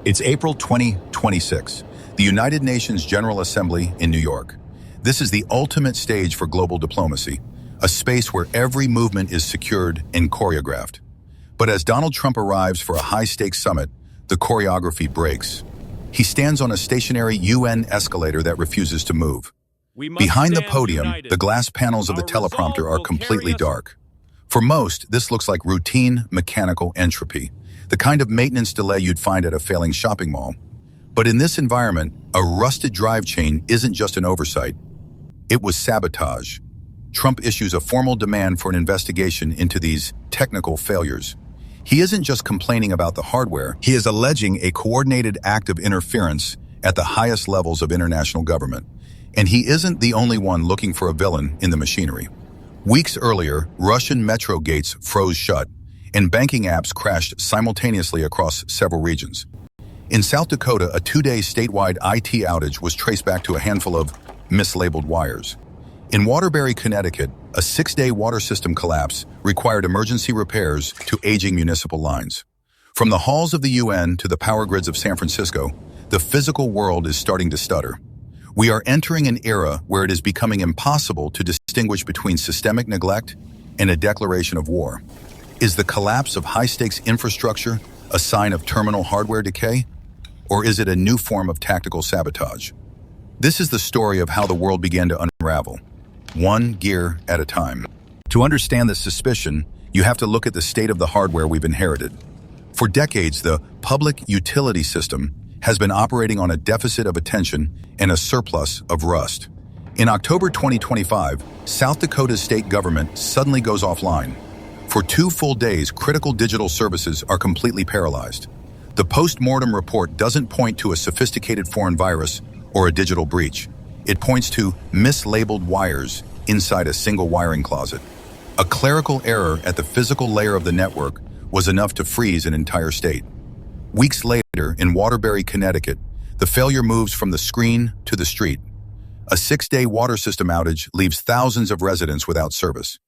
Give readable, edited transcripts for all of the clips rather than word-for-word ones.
It's April 2026, the United Nations General Assembly in New York. This is the ultimate stage for global diplomacy, a space where every movement is secured and choreographed. But as Donald Trump arrives for a high-stakes summit, the choreography breaks. He stands on a stationary UN escalator that refuses to move. Behind the podium, the glass panels of the teleprompter are completely dark. For most, this looks like routine mechanical entropy, the kind of maintenance delay you'd find at a failing shopping mall. But in this environment, a rusted drive chain isn't just an oversight. It was sabotage. Trump issues a formal demand for an investigation into these technical failures. He isn't just complaining about the hardware, he is alleging a coordinated act of interference at the highest levels of international government. And he isn't the only one looking for a villain in the machinery. Weeks earlier, Russian metro gates froze shut, and banking apps crashed simultaneously across several regions. In South Dakota, a 2-day statewide IT outage was traced back to a handful of mislabeled wires. In Waterbury, Connecticut, a 6-day water system collapse required emergency repairs to aging municipal lines. From the halls of the UN to the power grids of San Francisco, the physical world is starting to stutter. We are entering an era where it is becoming impossible to distinguish between systemic neglect and a declaration of war. Is the collapse of high-stakes infrastructure a sign of terminal hardware decay? Or is it a new form of tactical sabotage? This is the story of how the world began to unravel, one gear at a time. To understand this suspicion, you have to look at the state of the hardware we've inherited. For decades, the public utility system has been operating on a deficit of attention and a surplus of rust. In October 2025, South Dakota's state government suddenly goes offline. For 2 full days, critical digital services are completely paralyzed. The post-mortem report doesn't point to a sophisticated foreign virus or a digital breach. It points to mislabeled wires inside a single wiring closet. A clerical error at the physical layer of the network was enough to freeze an entire state. Weeks later, in Waterbury, Connecticut, the failure moves from the screen to the street. A 6-day water system outage leaves thousands of residents without service.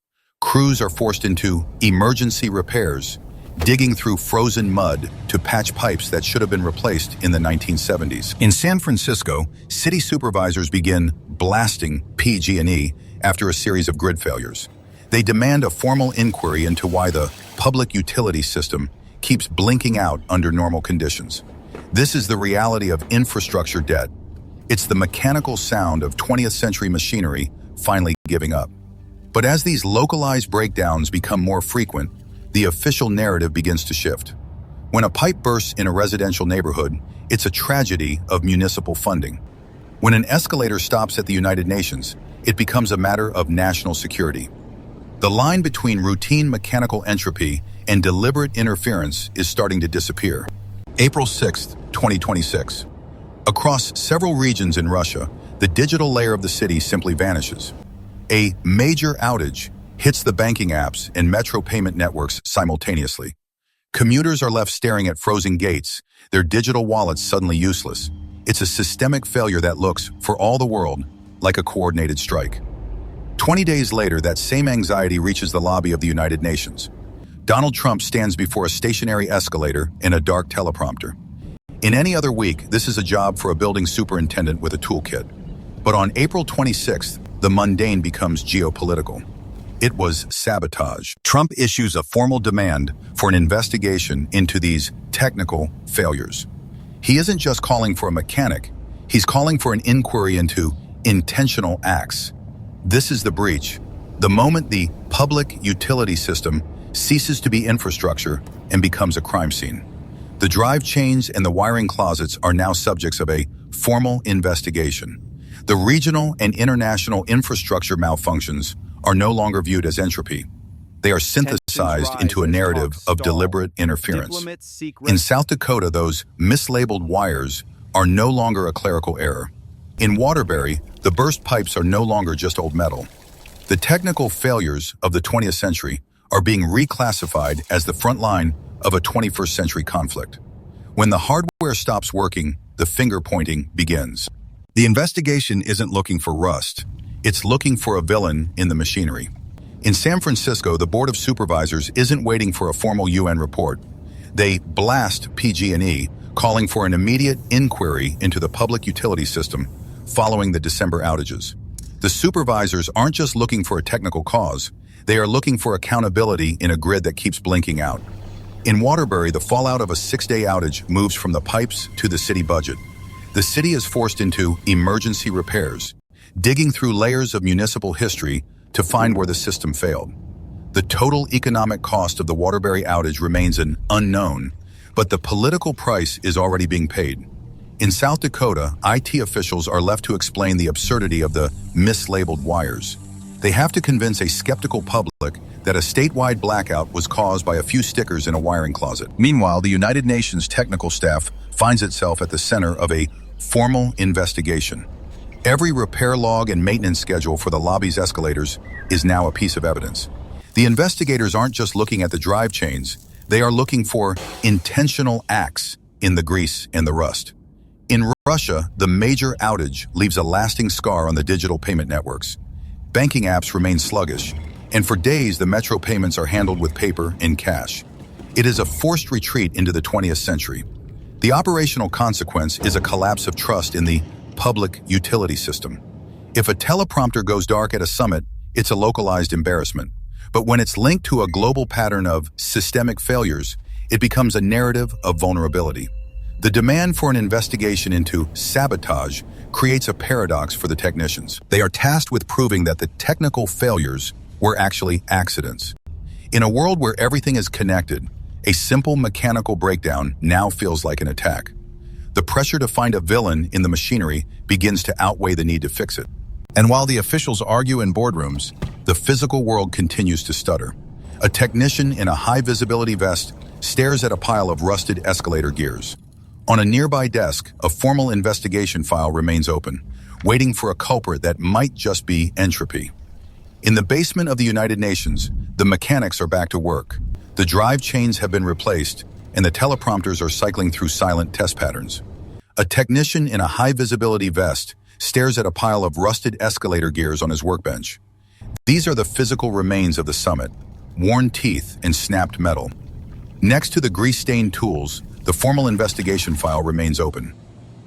Crews are forced into emergency repairs, digging through frozen mud to patch pipes that should have been replaced in the 1970s. In San Francisco, city supervisors begin blasting PG&E after a series of grid failures. They demand a formal inquiry into why the public utility system keeps blinking out under normal conditions. This is the reality of infrastructure debt. It's the mechanical sound of 20th century machinery finally giving up. But as these localized breakdowns become more frequent, the official narrative begins to shift. When a pipe bursts in a residential neighborhood, it's a tragedy of municipal funding. When an escalator stops at the United Nations, it becomes a matter of national security. The line between routine mechanical entropy and deliberate interference is starting to disappear. April 6, 2026. Across several regions in Russia, the digital layer of the city simply vanishes. A major outage hits the banking apps and metro payment networks simultaneously. Commuters are left staring at frozen gates, their digital wallets suddenly useless. It's a systemic failure that looks, for all the world, like a coordinated strike. 20 days later, that same anxiety reaches the lobby of the United Nations. Donald Trump stands before a stationary escalator and a dark teleprompter. In any other week, this is a job for a building superintendent with a toolkit. But on April 26th, the mundane becomes geopolitical. It was sabotage. Trump issues a formal demand for an investigation into these technical failures. He isn't just calling for a mechanic, he's calling for an inquiry into intentional acts. This is the breach. The moment the public utility system ceases to be infrastructure and becomes a crime scene. The drive chains and the wiring closets are now subjects of a formal investigation. The regional and international infrastructure malfunctions are no longer viewed as entropy. They are synthesized into a narrative of deliberate interference. In South Dakota, those mislabeled wires are no longer a clerical error. In Waterbury, the burst pipes are no longer just old metal. The technical failures of the 20th century are being reclassified as the front line of a 21st century conflict. When the hardware stops working, the finger pointing begins. The investigation isn't looking for rust. It's looking for a villain in the machinery. In San Francisco, the Board of Supervisors isn't waiting for a formal UN report. They blast PG&E, calling for an immediate inquiry into the public utility system following the December outages. The supervisors aren't just looking for a technical cause, they are looking for accountability in a grid that keeps blinking out. In Waterbury, the fallout of a 6-day outage moves from the pipes to the city budget. The city is forced into emergency repairs, digging through layers of municipal history to find where the system failed. The total economic cost of the Waterbury outage remains an unknown, but the political price is already being paid. In South Dakota, IT officials are left to explain the absurdity of the mislabeled wires. They have to convince a skeptical public that a statewide blackout was caused by a few stickers in a wiring closet. Meanwhile, the United Nations technical staff finds itself at the center of a formal investigation. Every repair log and maintenance schedule for the lobby's escalators is now a piece of evidence. The investigators aren't just looking at the drive chains, they are looking for intentional acts in the grease and the rust. In Russia, the major outage leaves a lasting scar on the digital payment networks. Banking apps remain sluggish, and for days the metro payments are handled with paper and cash. It is a forced retreat into the 20th century. The operational consequence is a collapse of trust in the public utility system. If a teleprompter goes dark at a summit, it's a localized embarrassment. But when it's linked to a global pattern of systemic failures, it becomes a narrative of vulnerability. The demand for an investigation into sabotage creates a paradox for the technicians. They are tasked with proving that the technical failures were actually accidents. In a world where everything is connected, a simple mechanical breakdown now feels like an attack. The pressure to find a villain in the machinery begins to outweigh the need to fix it. And while the officials argue in boardrooms, the physical world continues to stutter. A technician in a high-visibility vest stares at a pile of rusted escalator gears. On a nearby desk, a formal investigation file remains open, waiting for a culprit that might just be entropy. In the basement of the United Nations, the mechanics are back to work. The drive chains have been replaced, and the teleprompters are cycling through silent test patterns. A technician in a high-visibility vest stares at a pile of rusted escalator gears on his workbench. These are the physical remains of the summit, worn teeth and snapped metal. Next to the grease-stained tools, the formal investigation file remains open.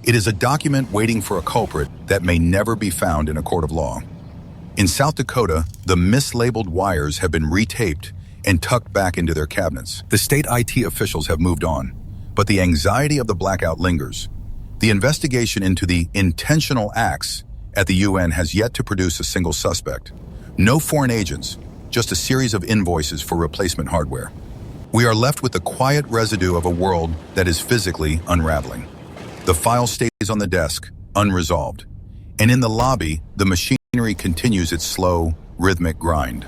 It is a document waiting for a culprit that may never be found in a court of law. In South Dakota, the mislabeled wires have been retaped and tucked back into their cabinets. The state IT officials have moved on, but the anxiety of the blackout lingers. The investigation into the intentional acts at the UN has yet to produce a single suspect. No foreign agents, just a series of invoices for replacement hardware. We are left with the quiet residue of a world that is physically unraveling. The file stays on the desk, unresolved. And in the lobby, the machinery continues its slow, rhythmic grind.